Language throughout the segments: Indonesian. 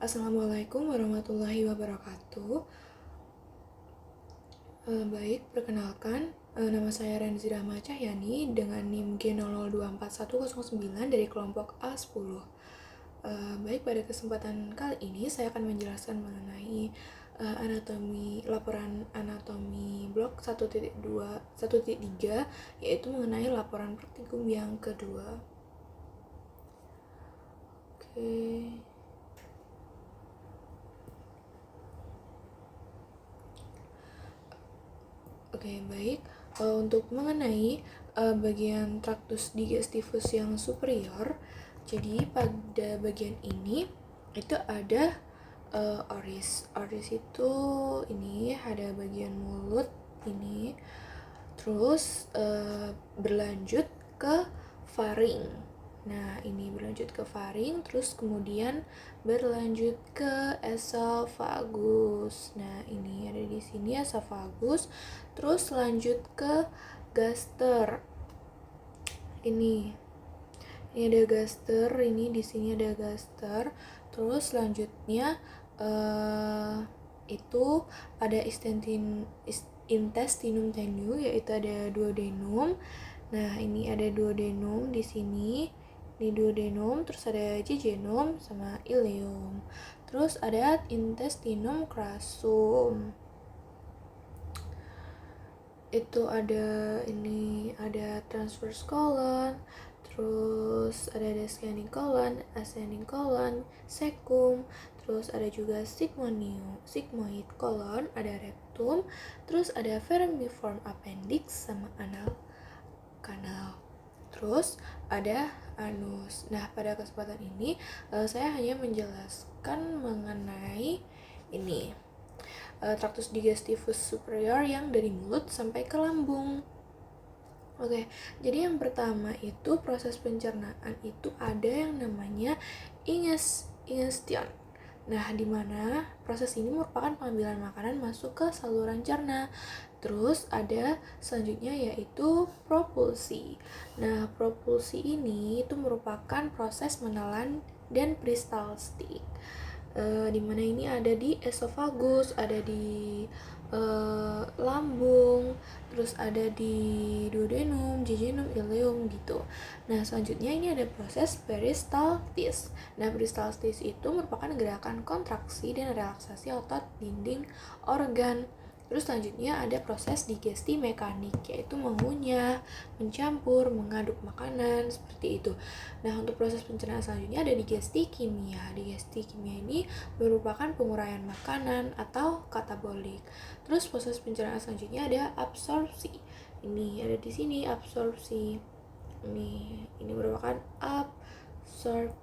Assalamualaikum warahmatullahi wabarakatuh. Baik, perkenalkan, nama saya Renzi Rahma Cahyani dengan NIM G00241109 dari kelompok A10. Baik, pada kesempatan kali ini saya akan menjelaskan mengenai laporan anatomi blok 1.3, yaitu mengenai laporan praktikum yang kedua. Oke, baik. Untuk mengenai bagian traktus digestivus yang superior, jadi pada bagian ini itu ada oris. Oris itu ini ada bagian mulut ini, terus berlanjut ke faring. Nah, ini berlanjut ke faring, terus kemudian berlanjut ke esofagus. Nah, ini ada di sini esofagus, terus lanjut ke gaster. Ini ada gaster, ini di sini ada gaster. Terus selanjutnya itu ada intestinum tenue, yaitu ada duodenum. Nah, ini ada duodenum di sini. Di duodenum, terus ada jejunum sama ileum. Terus ada intestinum crassum. Itu ada transverse colon, terus ada descending colon, ascending colon, cecum, terus ada juga sigmoid colon, ada rectum, terus ada vermiform appendix sama anal kanal. Terus ada anus. Nah, pada kesempatan ini saya hanya menjelaskan mengenai ini traktus digestivus superior yang dari mulut sampai ke lambung. Oke, jadi yang pertama itu proses pencernaan itu ada yang namanya ingestion. Nah, di mana proses ini merupakan pengambilan makanan masuk ke saluran cerna. Terus ada selanjutnya yaitu propulsi. Nah, propulsi ini itu merupakan proses menelan dan peristaltik. Di mana ini ada di esofagus, ada di lambung, terus ada di duodenum, jejunum, ileum gitu. Nah, selanjutnya ini ada proses peristaltis. Nah, peristaltis itu merupakan gerakan kontraksi dan relaksasi otot dinding organ. Terus selanjutnya ada proses digesti mekanik, yaitu mengunyah, mencampur, mengaduk makanan, seperti itu. Nah, untuk proses pencernaan selanjutnya ada digesti kimia. Digesti kimia ini merupakan penguraian makanan atau katabolik. Terus proses pencernaan selanjutnya ada absorpsi. Ini ada di sini absorpsi. Ini merupakan absorpsi.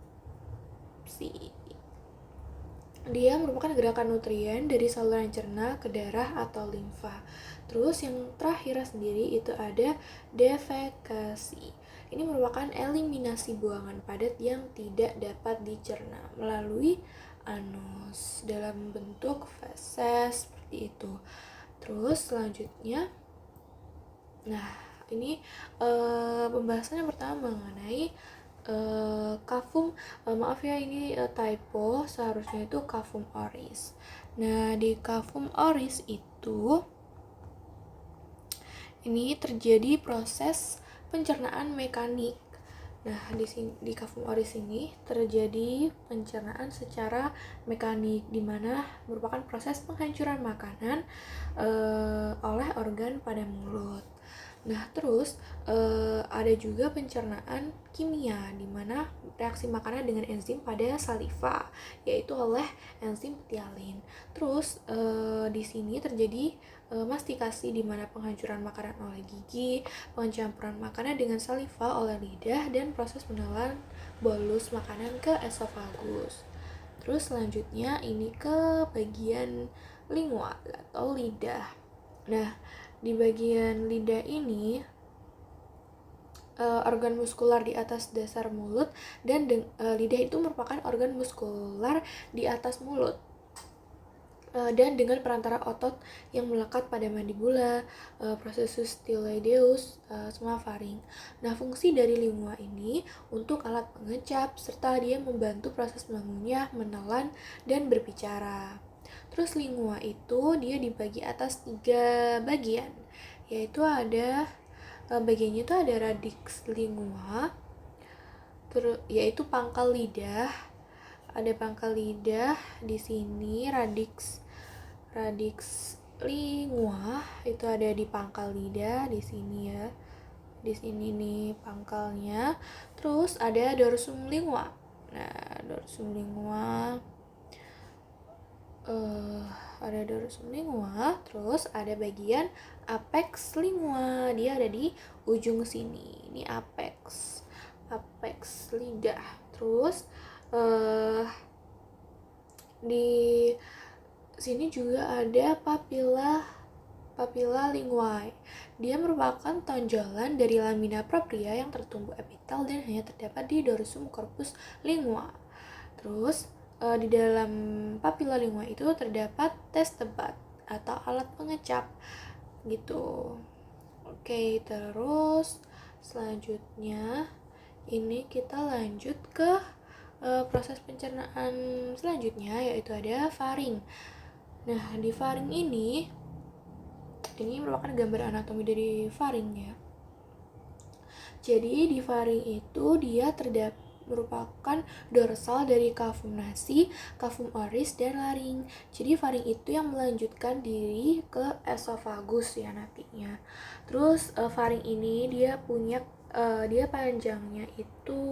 Dia merupakan gerakan nutrien dari saluran cerna ke darah atau limfa. Terus yang terakhir sendiri itu ada defekasi. Ini merupakan eliminasi buangan padat yang tidak dapat dicerna melalui anus dalam bentuk feses seperti itu. Terus selanjutnya, nah ini pembahasan yang pertama mengenai kafum, maaf ya ini typo, seharusnya itu kafum oris. Nah, di kafum oris itu ini terjadi proses pencernaan mekanik. Nah, di kafum oris ini terjadi pencernaan secara mekanik, di mana merupakan proses penghancuran makanan oleh organ pada mulut. Nah, terus ada juga pencernaan kimia, di mana reaksi makanan dengan enzim pada saliva, yaitu oleh enzim ptyalin. Terus di sini terjadi mastikasi, di mana penghancuran makanan oleh gigi, pencampuran makanan dengan saliva oleh lidah, dan proses menelan bolus makanan ke esofagus. Terus selanjutnya ini ke bagian lingual atau lidah. Nah, di bagian lidah ini organ muskular di atas dasar mulut, dan lidah itu merupakan organ muskular di atas mulut. dan dengan perantara otot yang melekat pada mandibula, processus styloideus, sama faring. Nah, fungsi dari lingua ini untuk alat pengecap serta dia membantu proses mengunyah, menelan, dan berbicara. Terus lingua itu dia dibagi atas 3 bagian, yaitu ada bagiannya itu ada radix lingua, yaitu pangkal lidah. Ada pangkal lidah di sini, radix lingua itu ada di pangkal lidah di sini ya. Di sini nih pangkalnya. Terus ada dorsum lingua. Nah, dorsum lingua ada dorsum lingua, terus ada bagian apex lingua. Dia ada di ujung sini. Ini apex lidah. Terus di sini juga ada papilla linguae. Dia merupakan tonjolan dari lamina propria yang tertumbuh epitel dan hanya terdapat di dorsum corpus lingua. Terus di dalam papilla linguae itu terdapat testebat atau alat pengecap gitu. Oke, terus selanjutnya ini kita lanjut ke proses pencernaan selanjutnya, yaitu ada faring. Nah, di faring ini merupakan gambar anatomi dari faring ya. Jadi di faring itu dia merupakan dorsal dari cavum nasi, cavum oris, dan laring. Jadi faring itu yang melanjutkan diri ke esofagus ya nantinya. Terus faring ini dia punya dia panjangnya itu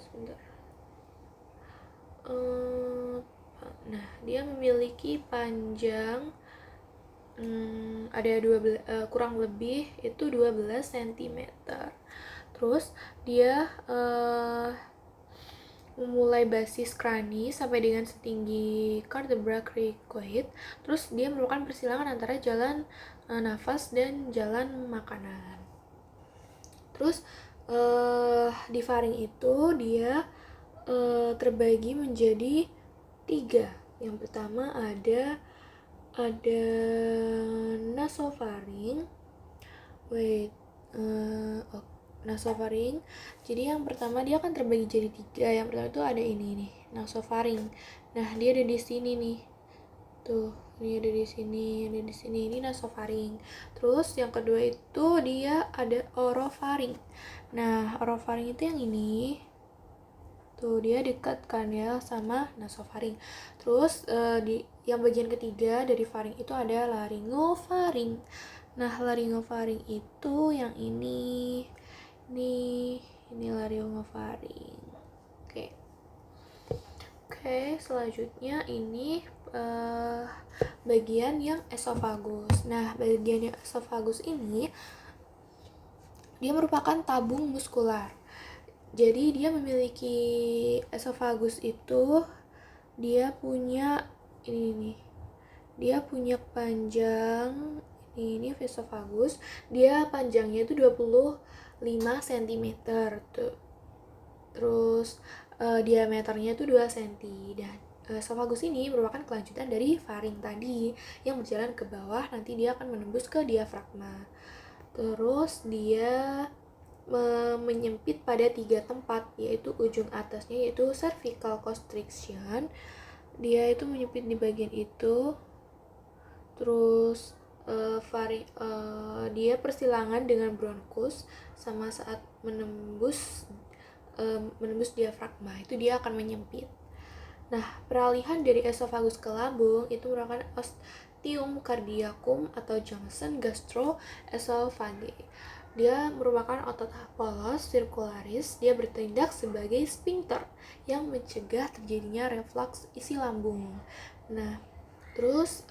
sebentar. Nah, dia memiliki panjang ada kurang lebih itu 12 cm. Terus dia memulai basis krani sampai dengan setinggi vertebra cricoid. Terus dia merupakan persilangan antara jalan nafas dan jalan makanan. Terus di faring itu dia terbagi menjadi 3. Yang pertama ada nasofaring. Nasofaring. Jadi yang pertama dia akan terbagi jadi 3. Yang pertama itu ada ini nih, nasofaring. Nah, dia ada di sini nih. Tuh, ini ada di sini, ada di sini. Ini nasofaring. Terus yang kedua itu dia ada orofaring. Nah, orofaring itu yang ini. Tuh, dia dekat kan ya sama nasofaring. Terus di yang bagian ketiga dari faring itu ada laryngofaring. Nah, laryngofaring itu yang ini. Ini laryngofaring. Oke, selanjutnya ini bagian yang esofagus. Nah, bagian yang esofagus ini dia merupakan tabung muskular. Jadi dia memiliki esofagus itu dia punya ini nih. Dia punya panjang ini esofagus, dia panjangnya itu 25 cm tuh. Terus diameternya itu 2 cm. Dan esofagus ini merupakan kelanjutan dari faring tadi yang berjalan ke bawah, nanti dia akan menembus ke diafragma. Terus dia menyempit pada 3 tempat, yaitu ujung atasnya yaitu cervical constriction. Dia itu menyempit di bagian itu. Terus dia persilangan dengan bronkus sama saat menembus diafragma itu dia akan menyempit. Nah, peralihan dari esofagus ke lambung itu merupakan ostium cardiacum atau junction gastroesophageal. Dia merupakan otot polos circularis. Dia bertindak sebagai sphincter yang mencegah terjadinya reflux isi lambung. Nah, terus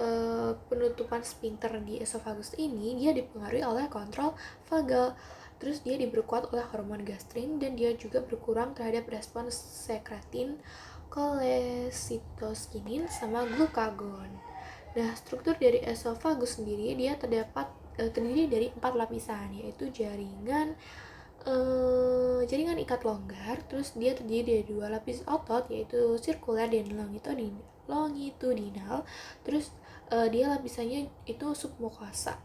penutupan sphincter di esofagus ini dia dipengaruhi oleh kontrol vagal. Terus dia diperkuat oleh hormon gastrin dan dia juga berkurang terhadap respons sekretin, cholecystokinin sama glukagon. Nah, struktur dari esofagus sendiri dia terdiri dari 4 lapisan, yaitu jaringan, jaringan ikat longgar, terus dia terdiri dari dua lapis otot yaitu sirkuler dan longitudinal. Terus dia lapisannya itu submukosa.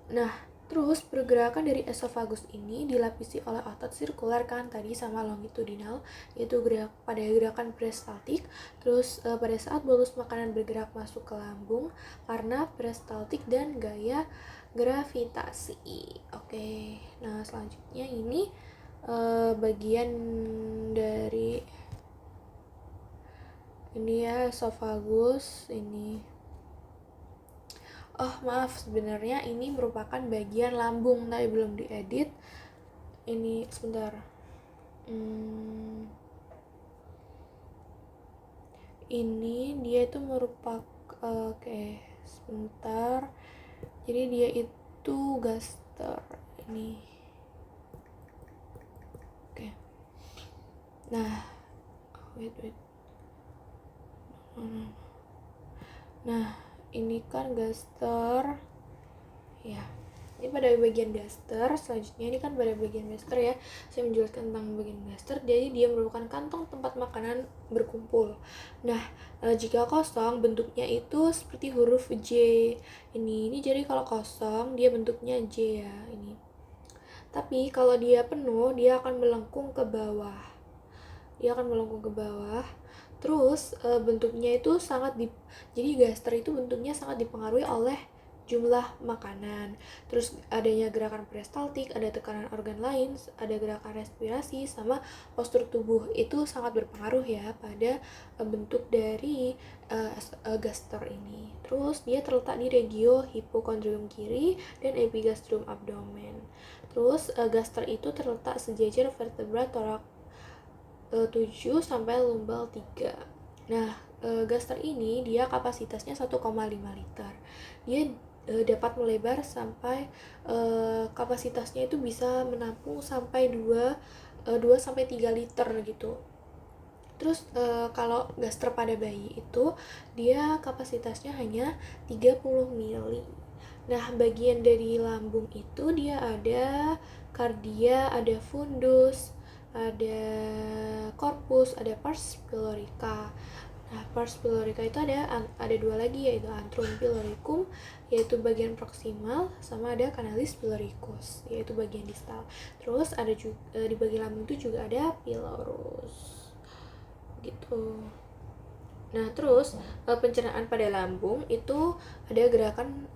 Nah, terus pergerakan dari esofagus ini dilapisi oleh otot sirkuler kan tadi sama longitudinal, yaitu pada gerakan peristaltik. Terus pada saat bolus makanan bergerak masuk ke lambung karena peristaltik dan gaya gravitasi. Oke, nah selanjutnya ini bagian dari ini ya esofagus ini. Oh maaf, sebenarnya ini merupakan bagian lambung, tapi belum diedit. Ini sebentar. Ini dia itu merupakan oke, sebentar. Jadi dia itu gaster ini. Oke. Nah, wait. Nah, ini kan gaster ya, ini pada bagian gaster. Selanjutnya ini kan pada bagian gaster ya, saya menjelaskan tentang bagian gaster. Jadi dia merupakan kantong tempat makanan berkumpul. Nah, jika kosong bentuknya itu seperti huruf J ini jadi kalau kosong dia bentuknya J ya ini. Tapi kalau dia penuh dia akan melengkung ke bawah. Terus bentuknya itu jadi gaster itu bentuknya sangat dipengaruhi oleh jumlah makanan. Terus adanya gerakan peristaltik, ada tekanan organ lain, ada gerakan respirasi, sama postur tubuh itu sangat berpengaruh ya pada bentuk dari gaster ini. Terus dia terletak di regio hipokondrium kiri dan epigastrium abdomen. Terus gaster itu terletak sejajar vertebra torak 7 sampai lumbal 3. Nah, gaster ini dia kapasitasnya 1,5 liter. Dia dapat melebar sampai kapasitasnya itu bisa menampung sampai 2 sampai 3 liter gitu. Terus kalau gaster pada bayi itu dia kapasitasnya hanya 30 mili. Nah, bagian dari lambung itu dia ada kardia, ada fundus, ada korpus, ada pars pylorica. Nah, pars pylorica itu ada dua lagi, yaitu antrum pyloricum yaitu bagian proksimal, sama ada canalis pyloricus yaitu bagian distal. Terus ada juga di bagian lambung itu juga ada pylorus gitu. Nah, terus pencernaan pada lambung itu ada gerakan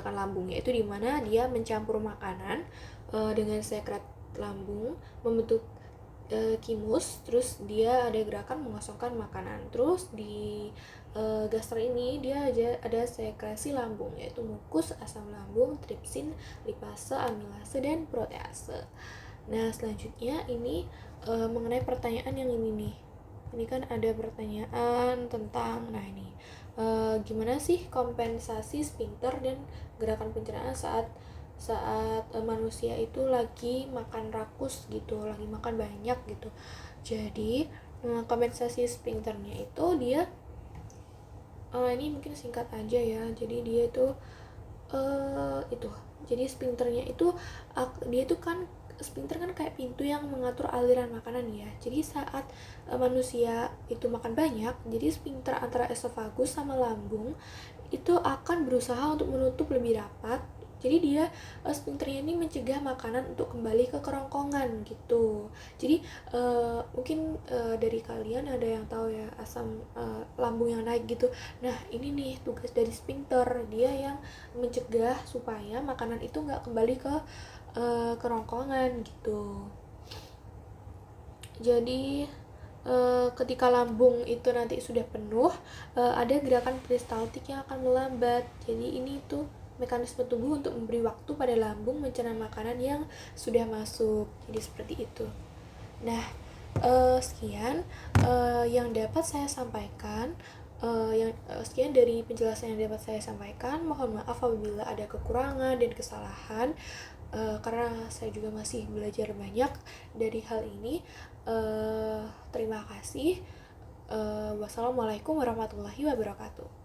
lambung, yaitu dimana dia mencampur makanan dengan sekret lambung membentuk kimus. Terus dia ada gerakan mengosongkan makanan. Terus di gaster ini dia ada sekresi lambung, yaitu mukus, asam lambung, tripsin, lipase, amilase, dan protease. Nah, selanjutnya ini mengenai pertanyaan yang ini nih. Ini kan ada pertanyaan tentang gimana sih kompensasi sphincter dan gerakan pencernaan saat manusia itu lagi makan rakus gitu, lagi makan banyak gitu. Jadi kompensasi sphincternya itu dia ini mungkin singkat aja ya. Jadi dia itu jadi sphincternya itu dia itu kan sphincter kan kayak pintu yang mengatur aliran makanan ya. Jadi saat manusia itu makan banyak, jadi sphincter antara esofagus sama lambung itu akan berusaha untuk menutup lebih rapat. Jadi dia sphincternya ini mencegah makanan untuk kembali ke kerongkongan gitu. Jadi mungkin dari kalian ada yang tahu ya asam lambung yang naik gitu. Nah, ini nih tugas dari sphincter, dia yang mencegah supaya makanan itu nggak kembali ke kerongkongan gitu. Jadi ketika lambung itu nanti sudah penuh, ada gerakan peristaltik yang akan melambat. Jadi ini tuh mekanisme tubuh untuk memberi waktu pada lambung mencerna makanan yang sudah masuk. Jadi seperti itu. Nah, sekian yang dapat saya sampaikan. Sekian dari penjelasan yang dapat saya sampaikan. Mohon maaf apabila ada kekurangan dan kesalahan, karena saya juga masih belajar banyak dari hal ini. Terima kasih. Wassalamualaikum warahmatullahi wabarakatuh.